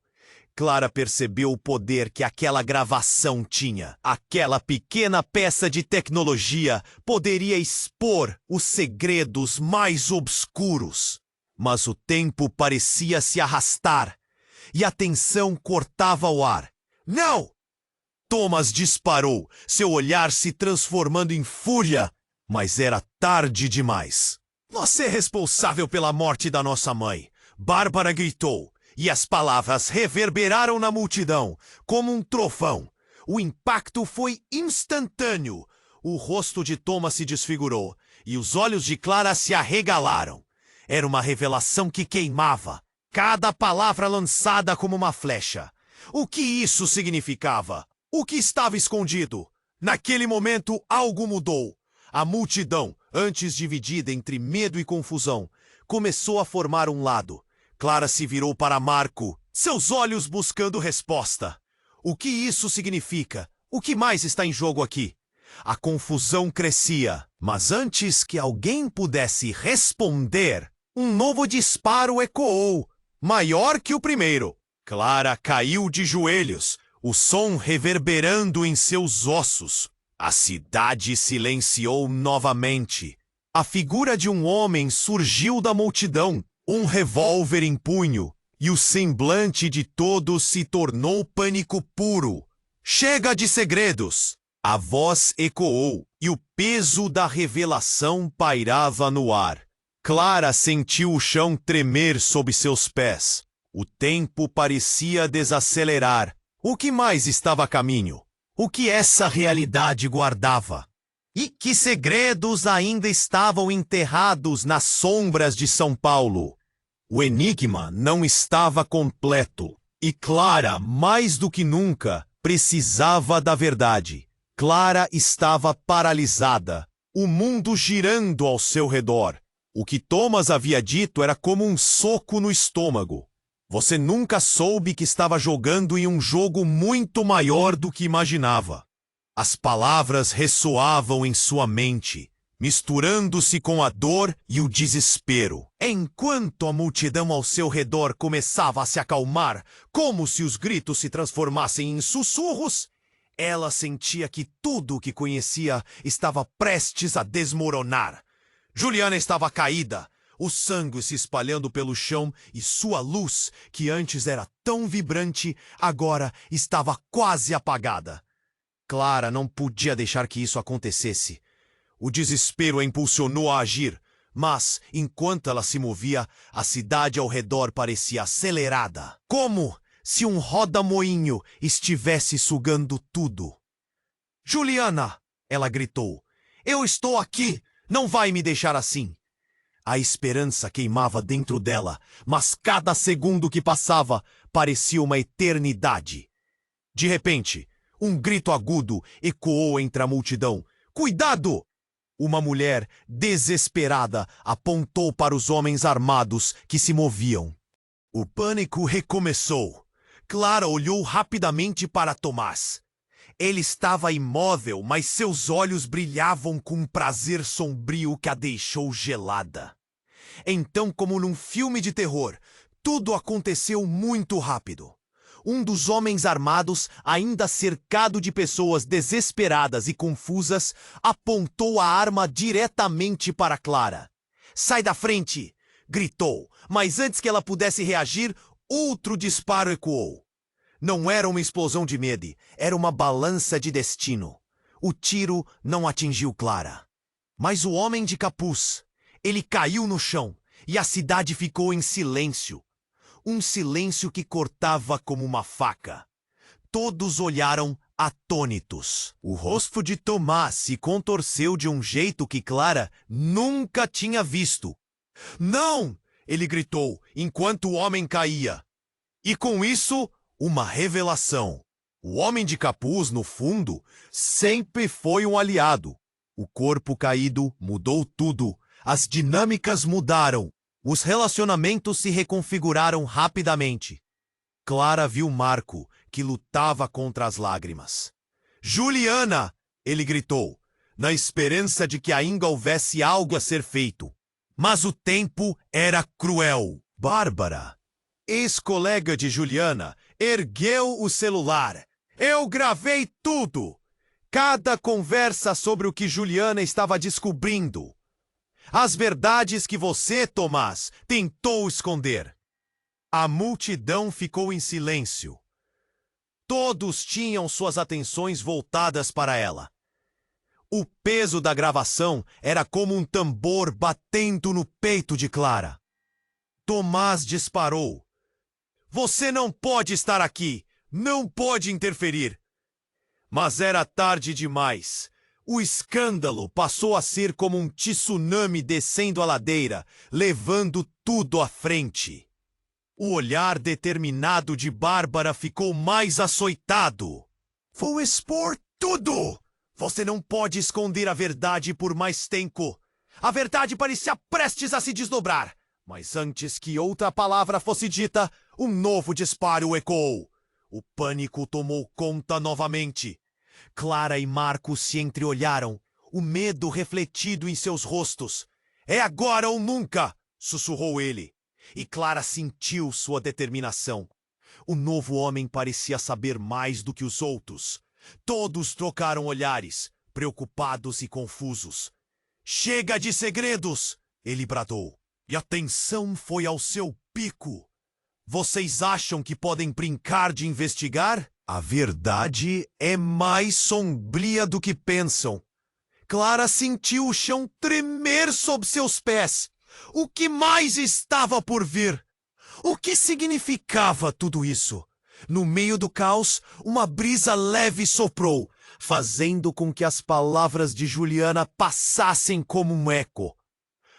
Clara percebeu o poder que aquela gravação tinha. Aquela pequena peça de tecnologia poderia expor os segredos mais obscuros. Mas o tempo parecia se arrastar, e a tensão cortava o ar. Não! Thomas disparou, seu olhar se transformando em fúria, mas era tarde demais. Você é responsável pela morte da nossa mãe, Bárbara gritou, e as palavras reverberaram na multidão, como um trovão. O impacto foi instantâneo. O rosto de Thomas se desfigurou, e os olhos de Clara se arregalaram. Era uma revelação que queimava, cada palavra lançada como uma flecha. O que isso significava? O que estava escondido? Naquele momento, algo mudou. A multidão, antes dividida entre medo e confusão, começou a formar um lado. Clara se virou para Marco, seus olhos buscando resposta. O que isso significa? O que mais está em jogo aqui? A confusão crescia, mas antes que alguém pudesse responder, um novo disparo ecoou, maior que o primeiro. Clara caiu de joelhos, o som reverberando em seus ossos. A cidade silenciou novamente. A figura de um homem surgiu da multidão, um revólver em punho, e o semblante de todos se tornou pânico puro. Chega de segredos! A voz ecoou, e o peso da revelação pairava no ar. Clara sentiu o chão tremer sob seus pés. O tempo parecia desacelerar. O que mais estava a caminho? O que essa realidade guardava? E que segredos ainda estavam enterrados nas sombras de São Paulo? O enigma não estava completo. E Clara, mais do que nunca, precisava da verdade. Clara estava paralisada, o mundo girando ao seu redor. O que Thomas havia dito era como um soco no estômago. Você nunca soube que estava jogando em um jogo muito maior do que imaginava. As palavras ressoavam em sua mente, misturando-se com a dor e o desespero. Enquanto a multidão ao seu redor começava a se acalmar, como se os gritos se transformassem em sussurros, ela sentia que tudo o que conhecia estava prestes a desmoronar. Juliana estava caída. o sangue se espalhando pelo chão e sua luz, que antes era tão vibrante, agora estava quase apagada. Clara não podia deixar que isso acontecesse. O desespero a impulsionou a agir, mas, enquanto ela se movia, a cidade ao redor parecia acelerada, como se um roda-moinho estivesse sugando tudo. "Juliana!" ela gritou. "Eu estou aqui! Não vai me deixar assim!" A esperança queimava dentro dela, mas cada segundo que passava parecia uma eternidade. De repente, um grito agudo ecoou entre a multidão. "Cuidado!" Uma mulher, desesperada, apontou para os homens armados que se moviam. O pânico recomeçou. Clara olhou rapidamente para Tomás. Ele estava imóvel, mas seus olhos brilhavam com um prazer sombrio que a deixou gelada. Então, como num filme de terror, tudo aconteceu muito rápido. Um dos homens armados, ainda cercado de pessoas desesperadas e confusas, apontou a arma diretamente para Clara. "Sai da frente!" gritou, mas antes que ela pudesse reagir, outro disparo ecoou. Não era uma explosão de medo, era uma balança de destino. O tiro não atingiu Clara. Mas o homem de capuz, ele caiu no chão e a cidade ficou em silêncio. Um silêncio que cortava como uma faca. Todos olharam atônitos. O rosto de Tomás se contorceu de um jeito que Clara nunca tinha visto. "Não!" ele gritou, enquanto o homem caía. E com isso, uma revelação. O homem de capuz, no fundo, sempre foi um aliado. O corpo caído mudou tudo. As dinâmicas mudaram. Os relacionamentos se reconfiguraram rapidamente. Clara viu Marco, que lutava contra as lágrimas. "Juliana!" ele gritou, na esperança de que ainda houvesse algo a ser feito. Mas o tempo era cruel. Bárbara, ex-colega de Juliana, ergueu o celular. "Eu gravei tudo! Cada conversa sobre o que Juliana estava descobrindo. As verdades que você, Tomás, tentou esconder." A multidão ficou em silêncio. Todos tinham suas atenções voltadas para ela. O peso da gravação era como um tambor batendo no peito de Clara. Tomás disparou. "Você não pode estar aqui! Não pode interferir!" Mas era tarde demais. O escândalo passou a ser como um tsunami descendo a ladeira, levando tudo à frente. O olhar determinado de Bárbara ficou mais açoitado. "Vou expor tudo! Você não pode esconder a verdade por mais tempo. A verdade parecia prestes a se desdobrar. Mas antes que outra palavra fosse dita, um novo disparo ecoou. O pânico tomou conta novamente. Clara e Marco se entreolharam, o medo refletido em seus rostos. "É agora ou nunca!" sussurrou ele. E Clara sentiu sua determinação. O novo homem parecia saber mais do que os outros. Todos trocaram olhares, preocupados e confusos. "Chega de segredos!" ele bradou. E a tensão foi ao seu pico. "Vocês acham que podem brincar de investigar? A verdade é mais sombria do que pensam." Clara sentiu o chão tremer sob seus pés. O que mais estava por vir? O que significava tudo isso? No meio do caos, uma brisa leve soprou, fazendo com que as palavras de Juliana passassem como um eco.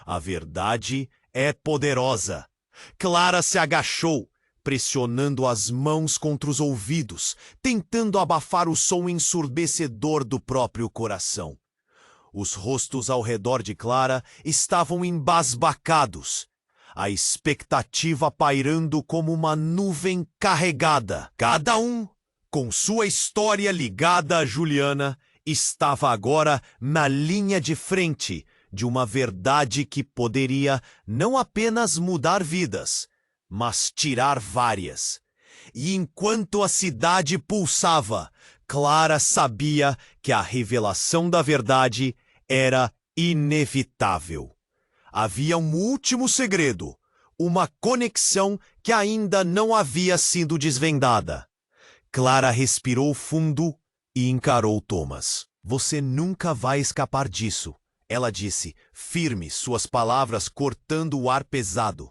A verdade é poderosa. Clara se agachou, pressionando as mãos contra os ouvidos, tentando abafar o som ensurdecedor do próprio coração. Os rostos ao redor de Clara estavam embasbacados, a expectativa pairando como uma nuvem carregada. Cada um, com sua história ligada a Juliana, estava agora na linha de frente de uma verdade que poderia não apenas mudar vidas, mas tirar várias. E enquanto a cidade pulsava, Clara sabia que a revelação da verdade era inevitável. Havia um último segredo, uma conexão que ainda não havia sido desvendada. Clara respirou fundo e encarou Thomas. Você nunca vai escapar disso, ela disse, firme, suas palavras cortando o ar pesado.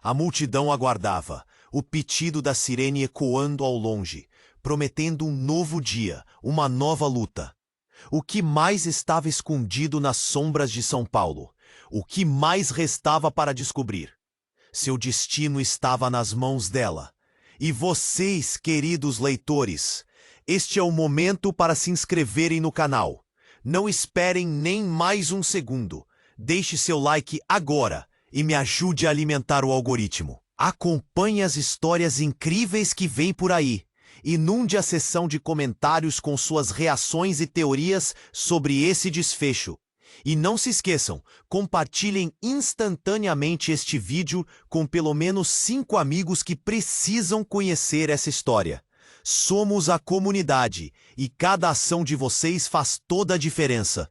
A multidão aguardava, o pitido da sirene ecoando ao longe, prometendo um novo dia, uma nova luta. O que mais estava escondido nas sombras de São Paulo? O que mais restava para descobrir? Seu destino estava nas mãos dela. E vocês, queridos leitores, este é o momento para se inscreverem no canal. Não esperem nem mais um segundo. Deixe seu like agora e me ajude a alimentar o algoritmo. Acompanhe as histórias incríveis que vêm por aí. Inunde a seção de comentários com suas reações e teorias sobre esse desfecho. E não se esqueçam, compartilhem instantaneamente este vídeo com pelo menos 5 amigos que precisam conhecer essa história. Somos a comunidade e cada ação de vocês faz toda a diferença.